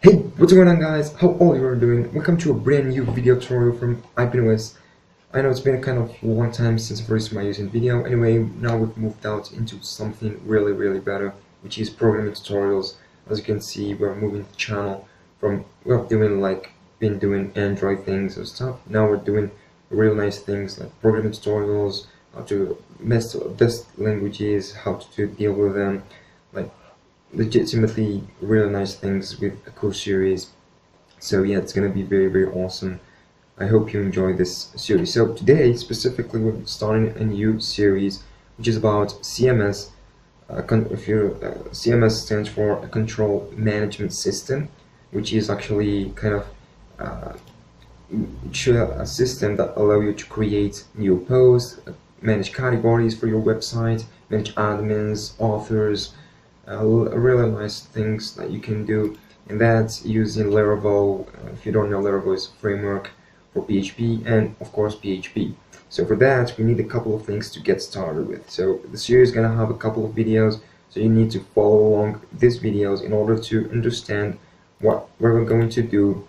Hey, what's going on guys? How all you are doing? Welcome to a brand new video tutorial from IPNOS. I know it's been a kind of long time since I first my using video. Anyway, now we've moved out into something really better, which is programming tutorials. As you can see, we're moving the channel from been doing Android things and stuff. Now we're doing real nice things like programming tutorials, how to best languages, how to deal with them, like legitimately really nice things with a cool series. So yeah, it's gonna be very awesome. I hope you enjoy this series. So today specifically we're starting a new series which is about CMS. CMS stands for a control management system, which is actually kind of uh, a system that allows you to create new posts, manage categories for your website, manage admins, authors, really nice things that you can do, and that's using Laravel. If you don't know, Laravel is a framework for PHP and of course PHP. So for that we need a couple of things to get started with. So the series is gonna have a couple of videos, so you need to follow along these videos in order to understand what we're going to do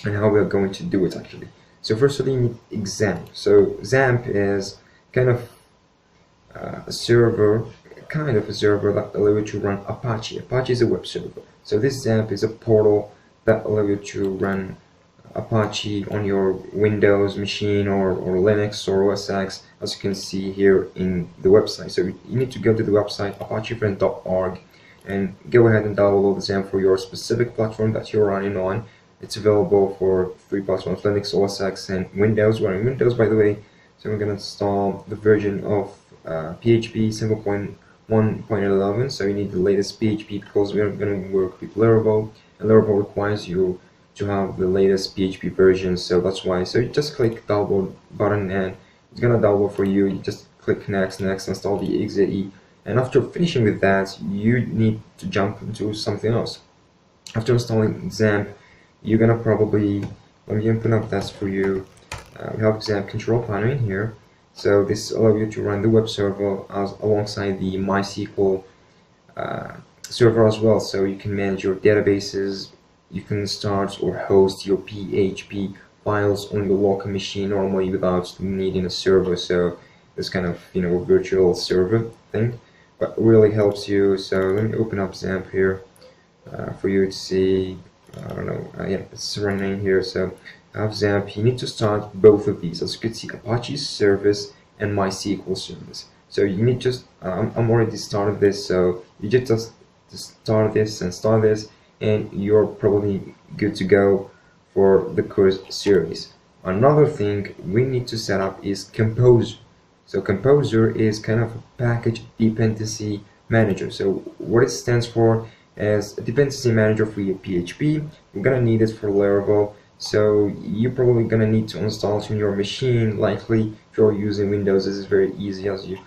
and how we're going to do it actually. So first of all, you need XAMPP. So XAMPP is kind of a server that allows you to run Apache. Apache is a web server. So this XAMPP is a portal that allows you to run Apache on your Windows machine or Linux or OS X, as you can see here in the website. So you need to go to the website apachefriend.org and go ahead and download the XAMPP for your specific platform that you're running on. It's available for 3 platforms: Linux, OS X, and Windows. We're in Windows, by the way. So we're going to install the version of PHP 7.1.11. So you need the latest PHP because we're going to work with Laravel, and Laravel requires you to have the latest PHP version. So that's why. So you just click download button and it's going to download for you. You just click next, install the exe, and after finishing with that, you need to jump into something else. After installing XAMPP, you're gonna probably, let me open up that for you. We have XAMPP control panel in here. So this allows you to run the web server alongside the MySQL server as well. So you can manage your databases, you can start or host your PHP files on your local machine normally without needing a server. So this kind of, virtual server thing, but really helps you. So let me open up XAMPP here for you to see. I don't know, yeah, it's running here. So I have XAMPP. You need to start both of these. As you can see, Apache service and MySQL service. So you need just, I'm already started this, so you just start this, and you're probably good to go for the course series. Another thing we need to set up is Composer. So Composer is kind of a package dependency manager. So what it stands for as a dependency manager for your PHP. We're gonna need it for Laravel, so you're probably gonna need to install it on your machine. Likely, if you're using Windows, this is very easy, as you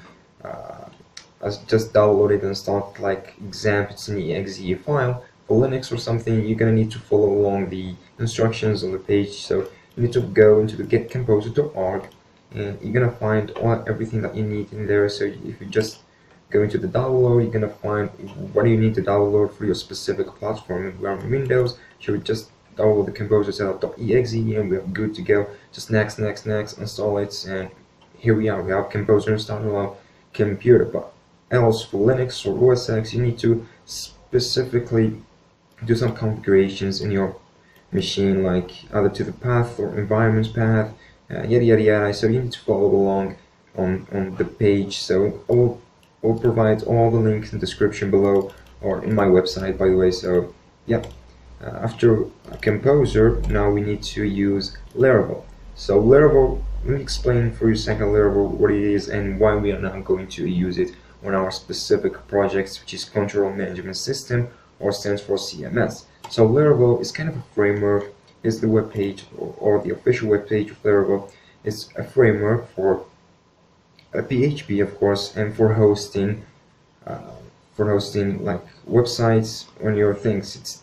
just download it and install it like XAMPP. It's an exe file. For Linux or something, you're gonna need to follow along the instructions on the page. So you need to go into the getcomposer.org, and you're gonna find everything that you need in there. So if you just go into the download, you're gonna find what do you need to download for your specific platform. If we're on Windows, so we just download the composer setup.exe and we're good to go. Just next, install it, and here we are. We have composer installed on our computer. But else for Linux or OS X, you need to specifically do some configurations in your machine, like either to the path or environment path, yada. So you need to follow along on the page. So I'll provide all the links in the description below or in my website, by the way. So yeah, after Composer, now we need to use Laravel. So Laravel, let me explain for you a second Laravel what it is and why we are now going to use it on our specific projects, which is Control Management System, or stands for CMS. So Laravel is kind of a framework. Is the web page or the official web page of Laravel. It's a framework for PHP, of course, and for hosting like websites on your things. It's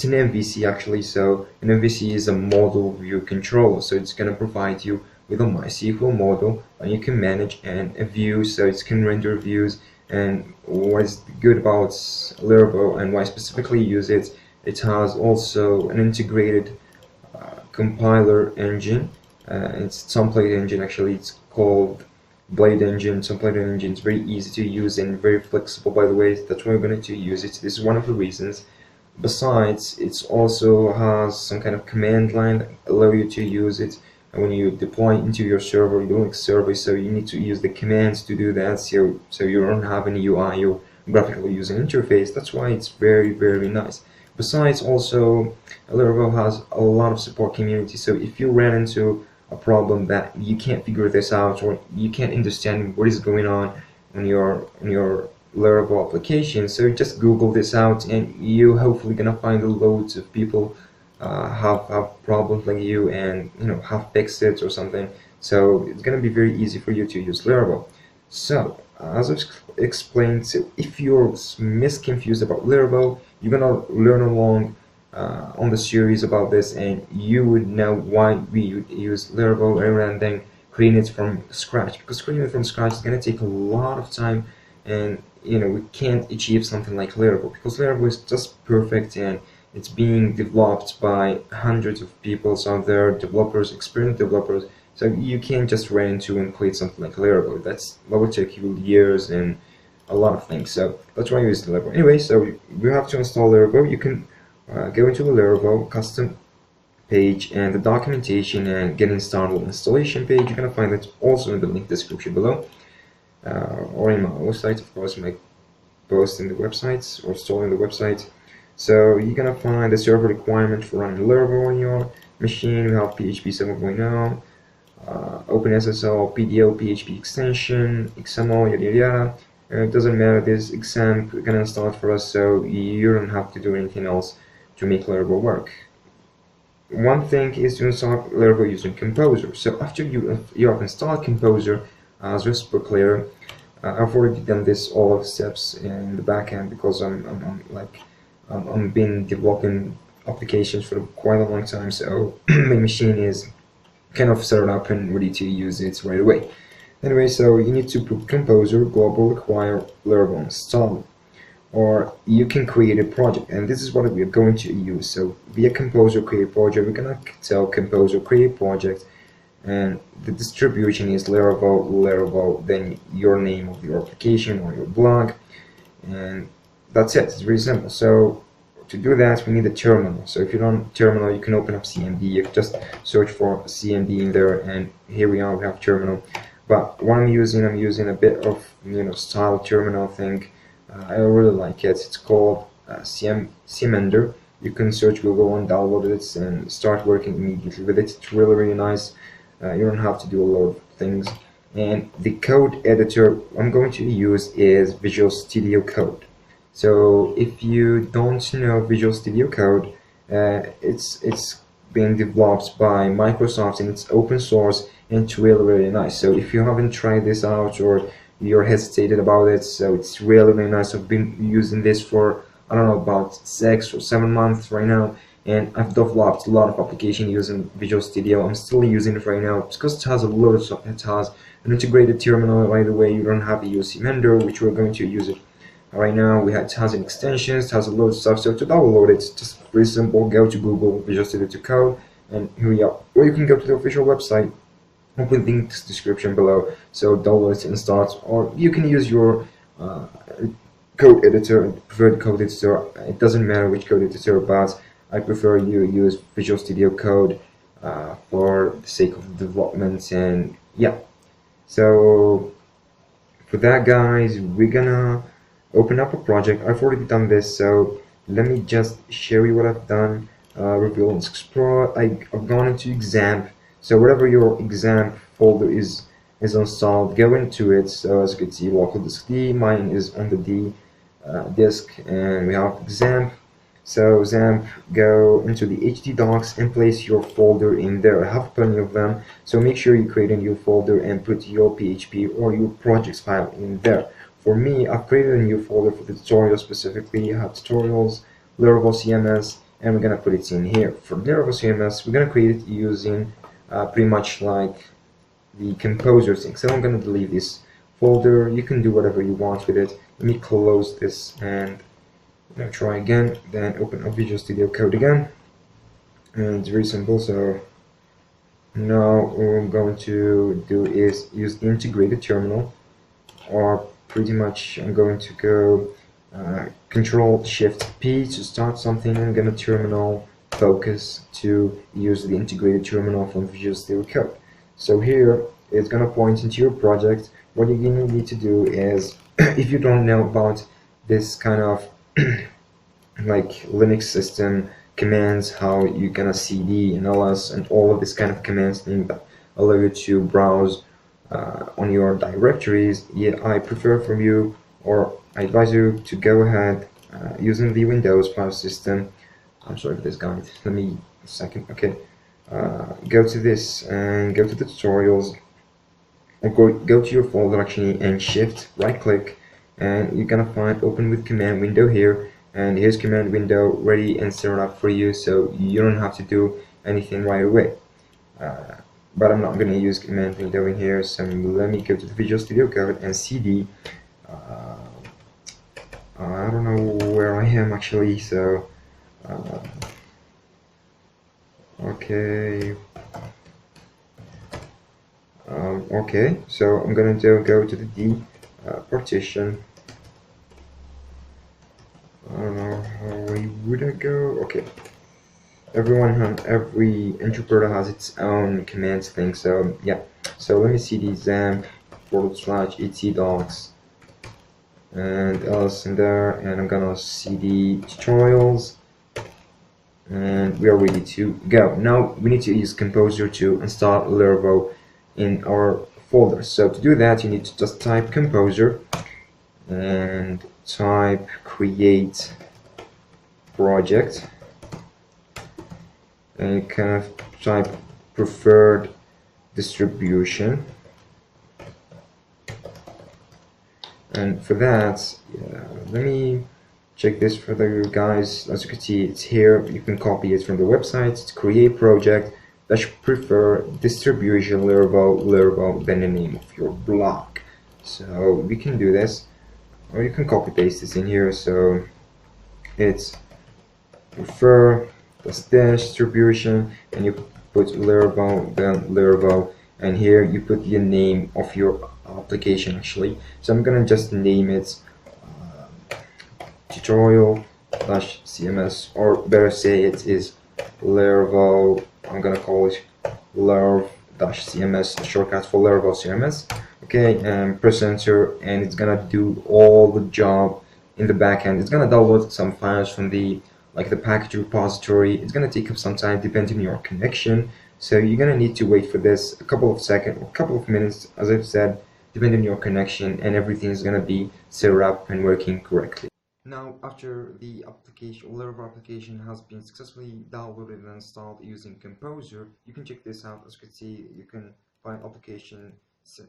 an MVC actually. So an MVC is a model view controller. So it's gonna provide you with a MySQL model, and you can manage a view. So it can render views And what is good about Laravel and why I specifically use it, it has also an integrated compiler engine. It's template engine, actually. It's called Blade Engine. Template engine is very easy to use and very flexible, by the way. That's why we're going to use it. This is one of the reasons. Besides, it also has some kind of command line that allow you to use it when you deploy into your server, Linux server. So you need to use the commands to do that. So you don't have any UI or graphical user interface. That's why it's very, very nice. Besides, also Laravel has a lot of support community. So if you ran into a problem that you can't figure this out or you can't understand what is going on your Laravel application, so just Google this out and you hopefully gonna find loads of people have problems like you and have fixed it or something. So it's gonna be very easy for you to use Laravel. So as I've explained, so if you're misconfused about Laravel, you're gonna learn along on the series about this, and you would know why we would use Laravel rather than creating it from scratch. Because creating it from scratch is gonna take a lot of time, and we can't achieve something like Laravel because Laravel is just perfect and it's being developed by hundreds of people out there, developers, experienced developers. So you can't just run into and create something like Laravel. That would take you years and a lot of things. So that's why I use Laravel. Anyway, so you have to install Laravel. You can go into the Laravel custom page and the documentation and get started installation page. You're gonna find it also in the link description below, or in my website, of course, my post in the websites or store in the website. So you're gonna find the server requirement for running Laravel on your machine. We have PHP 7.0. OpenSSL, PDO, PHP extension, XML, yada yada yada. It doesn't matter, this exam gonna install it for us, so you don't have to do anything else to make Laravel work. One thing is to install Laravel using Composer. So after you have installed Composer, as just super clear, I've already done this all of steps in the backend because I'm been developing applications for quite a long time, so my machine is kind of set up and ready to use it right away. Anyway, so you need to put Composer global require Laravel install, or you can create a project, and this is what we are going to use. So via Composer create project, we're gonna tell Composer create project, and the distribution is Laravel, then your name of your application or your blog, and that's it. It's very simple. So to do that, we need a terminal. So if you don't have terminal, you can open up CMD. You can just search for CMD in there, and here we are. We have terminal. But what I'm using a bit of style terminal thing. I really like it. It's called CMender. You can search Google and download it and start working immediately with it. It's really, really nice. You don't have to do a lot of things. And the code editor I'm going to use is Visual Studio Code. So if you don't know Visual Studio Code, it's being developed by Microsoft and it's open source and it's really, really nice. So if you haven't tried this out or you're hesitated about it, so it's really, really nice. I've been using this for, I don't know, about 6 or 7 months right now, and I've developed a lot of applications using Visual Studio. I'm still using it right now because it has a lot of stuff. It has an integrated terminal right away. You don't have to use CMender, which we're going to use it right now. It has an extensions, it has a lot of stuff. So to download it, it's just very simple. Go to Google, Visual Studio Code, and here we are. Or you can go to the official website. I'll put links description below, so download it and start. Or you can use your code editor, preferred code editor. It doesn't matter which code editor, but I prefer you use Visual Studio Code for the sake of development. And yeah, so for that, guys, we're gonna open up a project. I've already done this, so let me just show you what I've done. Reveal and explore. I've gone into exam. So whatever your exam folder is installed, go into it. So as you can see, local disk D, mine is on the D disk, and we have XAMPP. So XAMPP, go into the HD docs and place your folder in there. I have plenty of them, so make sure you create a new folder and put your PHP or your projects file in there. For me, I've created a new folder for the tutorial specifically. I have tutorials, Laravel CMS, and we're gonna put it in here. For Laravel CMS, we're gonna create it using pretty much like the Composer thing. So I'm gonna delete this folder. You can do whatever you want with it. Let me close this and try again, then open up Visual Studio Code again, and it's very simple. So now what I'm going to do is use the integrated terminal, or pretty much I'm going to go Control Shift P to start something. I'm gonna terminal focus to use the integrated terminal from Visual Studio Code. So here it's gonna point into your project. What you're gonna need to do is, if you don't know about this kind of like Linux system commands, how you gonna cd and ls and all of this kind of commands that allow you to browse on your directories, yeah, I prefer from you, or I advise you to go ahead using the Windows file system. I'm sorry for this guide. Let me a second. Okay, go to this and go to the tutorials, or go to your folder actually and shift right click, and you're gonna find open with command window here, and here's command window ready and set up for you, so you don't have to do anything right away. But I'm not going to use command window in here, so let me go to the Visual Studio Code and cd. I don't know where I am actually, so okay. Okay, so I'm going to go to the D partition. I don't know how would I go. Okay, every interpreter has its own commands thing, so yeah. So let me cd XAMPP /etc docs and else in there, and I'm gonna cd tutorials, and we are ready to go. Now we need to use Composer to install Laravel in our folder. So to do that, you need to just type Composer and type create project, and you kind of type preferred distribution, and for that, let me check this for you guys. As you can see, it's here. You can copy it from the website. It's create project dash prefer distribution Laravel, then the name of your blog. So we can do this, or you can copy paste this in here. So it's prefer dash distribution, and you put Laravel, then Laravel, and here you put the name of your application actually. So I'm gonna just name it tutorial/CMS, or better say it is Laravel. I'm gonna call it Laravel-CMS, shortcut for Laravel CMS. Okay, and press enter, and it's gonna do all the job in the backend. It's gonna download some files from the package repository. It's gonna take up some time depending on your connection. So you're gonna need to wait for this a couple of seconds or a couple of minutes, as I've said, depending on your connection, and everything is gonna be set up and working correctly. Now, after the Laravel application has been successfully downloaded and installed using Composer, you can check this out. As you can see, you can find application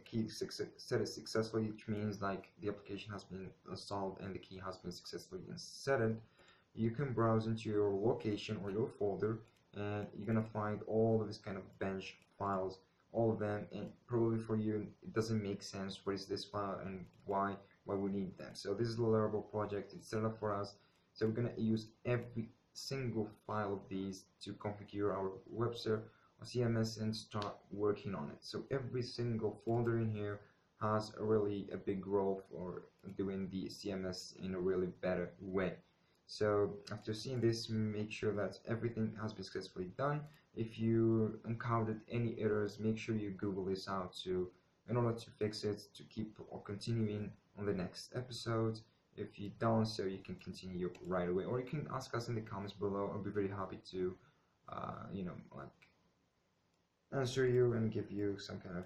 key set successfully, which means like the application has been installed and the key has been successfully inserted. You can browse into your location or your folder, and you're gonna find all of this kind of bench files, all of them, and probably for you it doesn't make sense. What is this file and why we need them? So this is the Laravel project. It's set up for us, so we're gonna use every single file of these to configure our web server or CMS and start working on it. So every single folder in here has a big role for doing the CMS in a really better way. So after seeing this, make sure that everything has been successfully done. If you encountered any errors, make sure you Google this out in order to fix it, to keep or continuing on the next episode. If you don't, so you can continue right away, or you can ask us in the comments below. I'll be very happy to answer you and give you some kind of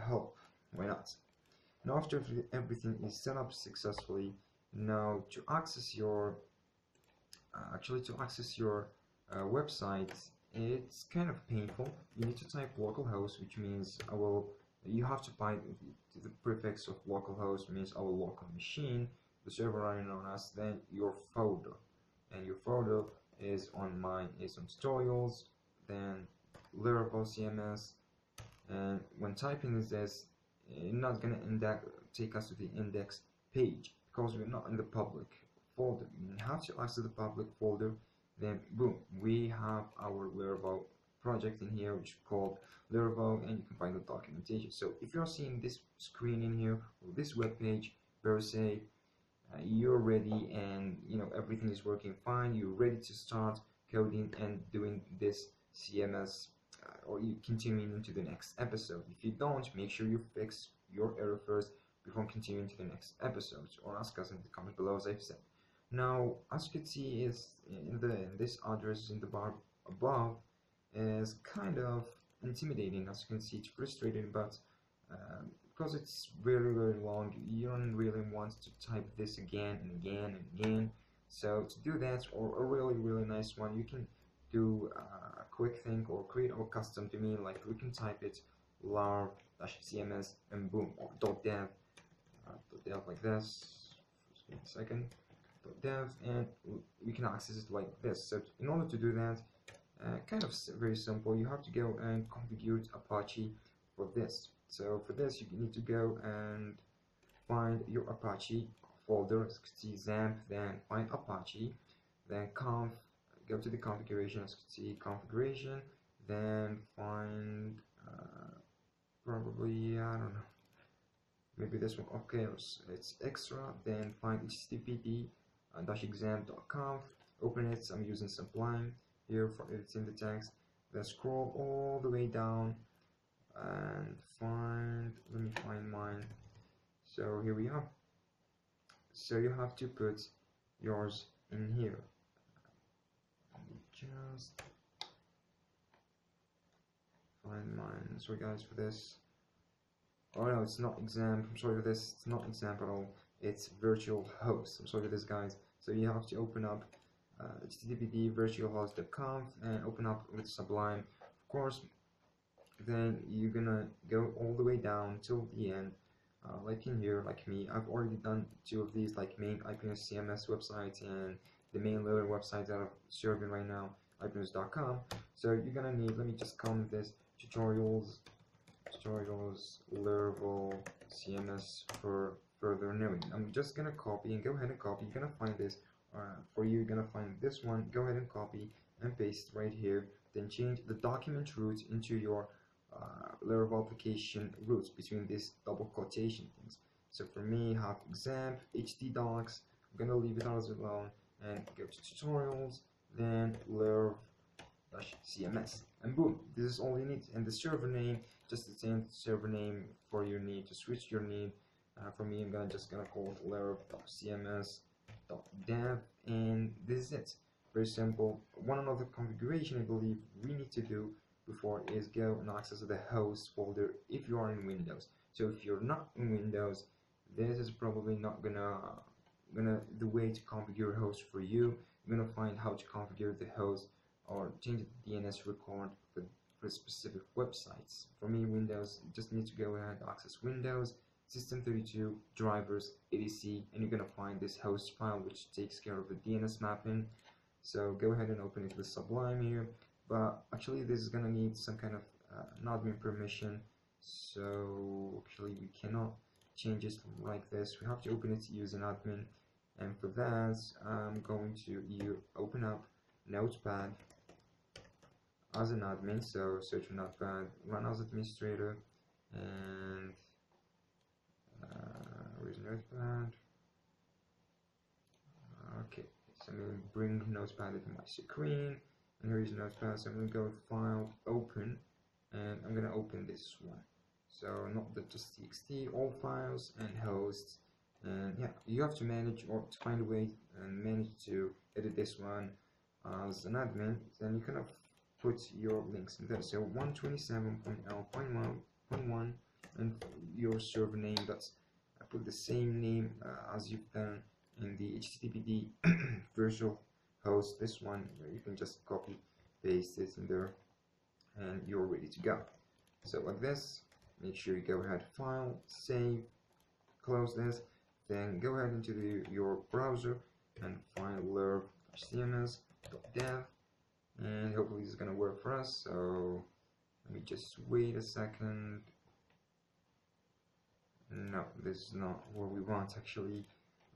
help. Why not? Now after everything is set up successfully, now to access your website, it's kind of painful. You need to type localhost, which means you have to find the prefix of localhost, means our local machine, the server running on us, then your folder, and your folder is on mine is on tutorials, then Laravel CMS, and when typing this, not gonna take us to the index page because we're not in the public folder. You have to access the public folder, then boom, we have our Laravel project in here, which is called Laravel, and you can find the documentation. So if you're seeing this screen in here, or this web page, where say you're ready and everything is working fine, you're ready to start coding and doing this CMS, or you continuing into the next episode. If you don't, make sure you fix your error first before continuing to the next episode, or ask us in the comments below, as I've said. Now, as you can see, is in this address in the bar above is kind of intimidating. As you can see, it's frustrating, but because it's very long, you don't really want to type this again and again and again. So to do that, or a really nice one, you can do a quick thing or create a custom domain. Like we can type it Laravel-CMS and boom, or .dev, .dev like this. Just give me a second. .dev, and we can access it like this. So in order to do that, kind of very simple, you have to go and configure Apache for this. So for this, you need to go and find your Apache folder, see XAMPP, then find Apache, then go to the configuration, as you can see, configuration, then find probably, I don't know, maybe this one. Okay, it's extra, then find http://examp.conf, open it. I'm using Sublime here for editing the text, then scroll all the way down and let me find mine. So here we are. So you have to put yours in here. Let me just find mine. Sorry guys for this. Oh no, it's not XAMPP. I'm sorry for this. It's not XAMPP at all. It's virtual host. I'm sorry for this, guys. So you have to open up http://virtualhost.conf and open up with Sublime, of course. Then you're gonna go all the way down till the end, like in here, like me. I've already done 2 of these, like main IPNS CMS website and the main Laravel website that I'm serving right now, IPNS.com. So you're gonna need, let me just comment this, tutorials Laravel CMS for further knowing. I'm just gonna copy and go ahead and copy. You're gonna find this for you. You're gonna find this one. Go ahead and copy and paste right here. Then change the document root into your Laravel application roots between these double quotation things. So for me, have XAMPP, htdocs. I'm gonna leave it as alone and go to tutorials. Then Laravel-CMS, and boom, this is all you need. And the server name, just the same server name for your need to switch your need. For me, I'm just gonna call it Laravel-CMS.dev, and this is it. Very simple. One another configuration I believe we need to do before is go and access the host folder if you are in Windows. So if you're not in Windows, this is probably not the way to configure host for you. You're gonna find how to configure the host or change the DNS record for specific websites. For me, Windows, you just need to go ahead and access Windows, System32, drivers, etc, and you're gonna find this host file which takes care of the DNS mapping. So go ahead and open it with Sublime here, but actually this is gonna need some kind of an admin permission. So actually we cannot change it like this. We have to open it using admin, and for that I'm going to open up Notepad as an admin. So search for Notepad, run as administrator, and where's Notepad? Okay, so I'm going to bring Notepad into my screen, and here is Notepad. So I'm going to go with File, Open, and I'm going to open this one. So not just txt, all files and hosts, and yeah, you have to manage or to find a way and manage to edit this one as an admin. Then you can put your links in there. So 127.l.1 and your server name. That's I put the same name as you've done in the HTTPD virtual host. This one you can just copy paste it in there and you're ready to go. So like this, make sure you go ahead, file, save, close this, then go ahead into your browser and find Laravel-CMS.dev, and hopefully this is gonna work for us. So let me just wait a second. No, this is not what we want actually.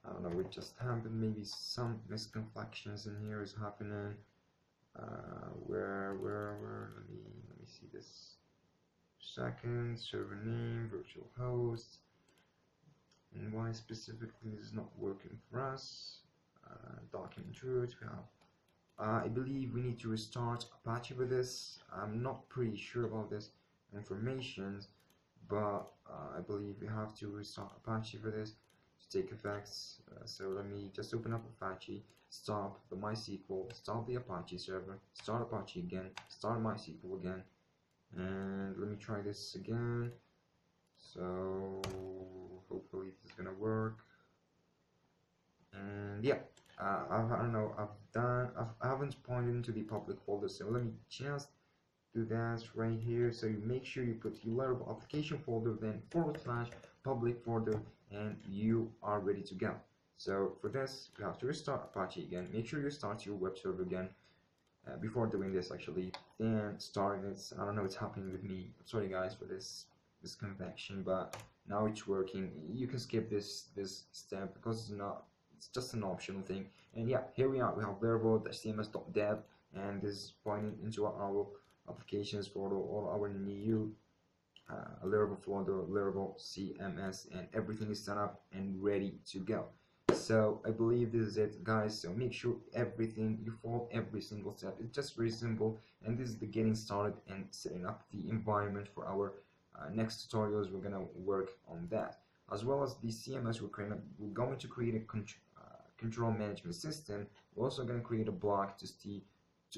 I don't know what just happened. Maybe some misconfections in here is happening. Where? Let me see this. Second, server name, virtual host, and why specifically this is not working for us. Document root. We have. I believe we need to restart Apache with this. I'm not pretty sure about this information, but I believe we have to restart Apache for this to take effects. So let me just open up Apache, stop the MySQL, stop the Apache server, start Apache again, start MySQL again, and let me try this again. So hopefully this is gonna work. And yeah, I don't know, I haven't pointed into the public folder, so let me just do that right here. So you make sure you put your Laravel application folder, then / public folder, and you are ready to go. So for this, you have to restart Apache again. Make sure you start your web server again before doing this actually. Then starting it. I don't know what's happening with me. I'm sorry guys for this convection, but now it's working. You can skip this step because it's just an optional thing. And yeah, here we are. We have Laravel CMS.dev, and this is pointing into our applications for all our new Laravel folder, Laravel CMS, and everything is set up and ready to go. So I believe this is it, guys. So make sure you follow every single step. It's just very simple, and this is the getting started and setting up the environment for our next tutorials. We're gonna work on that, as well as the CMS. We're going to create a control management system. We're also going to create a block to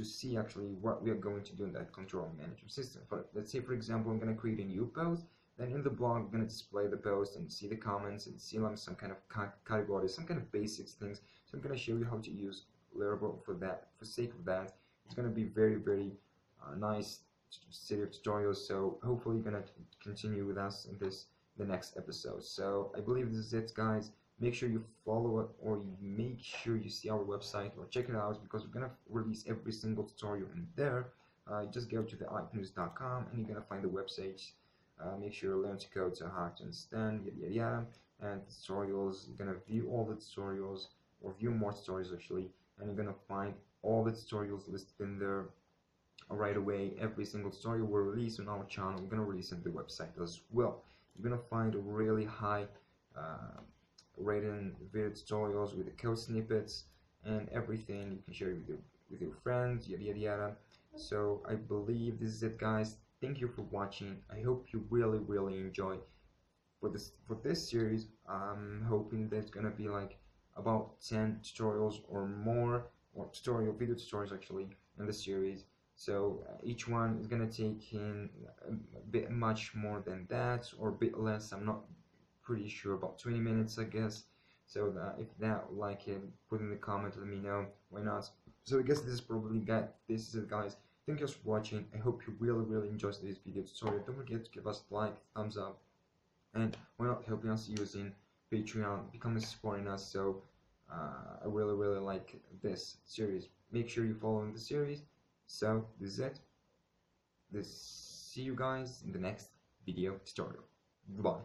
see actually what we are going to do in that control management system. Let's say, for example, I'm going to create a new post. Then in the blog, I'm going to display the post and see the comments and see like some kind of categories, some kind of basics things. So I'm going to show you how to use Laravel for that. For sake of that, it's going to be very nice series of tutorials. So hopefully you're going to continue with us in the next episode. So I believe this is it, guys. Make sure you follow it, or you make sure you see our website or check it out, because we're gonna release every single tutorial in there. You just go to the ipnews.com and you're gonna find the website. Make sure you learn to code, to how to understand, yada, and tutorials. You're gonna view all the tutorials, or view more tutorials actually, and you're gonna find all the tutorials listed in there right away. Every single tutorial we release on our channel, we're gonna release on the website as well. You're gonna find a really high written video tutorials with the code snippets and everything. You can share it with your friends, yada. So I believe this is it, guys. Thank you for watching. I hope you really enjoy for this series. I'm hoping there's gonna be like about 10 tutorials or more, or video tutorials actually, in the series. So each one is gonna take in a bit much more than that, or a bit less. I'm not pretty sure, about 20 minutes, I guess. So if that like it, put in the comment, let me know. Why not? So I guess this is probably this is it, guys. Thank you for watching. I hope you really enjoyed this video tutorial. Don't forget to give us a like, thumbs up, and why not helping us using Patreon, becoming supporting us. So I really like this series. Make sure you follow in the series. So this is it. See you guys in the next video tutorial. Goodbye.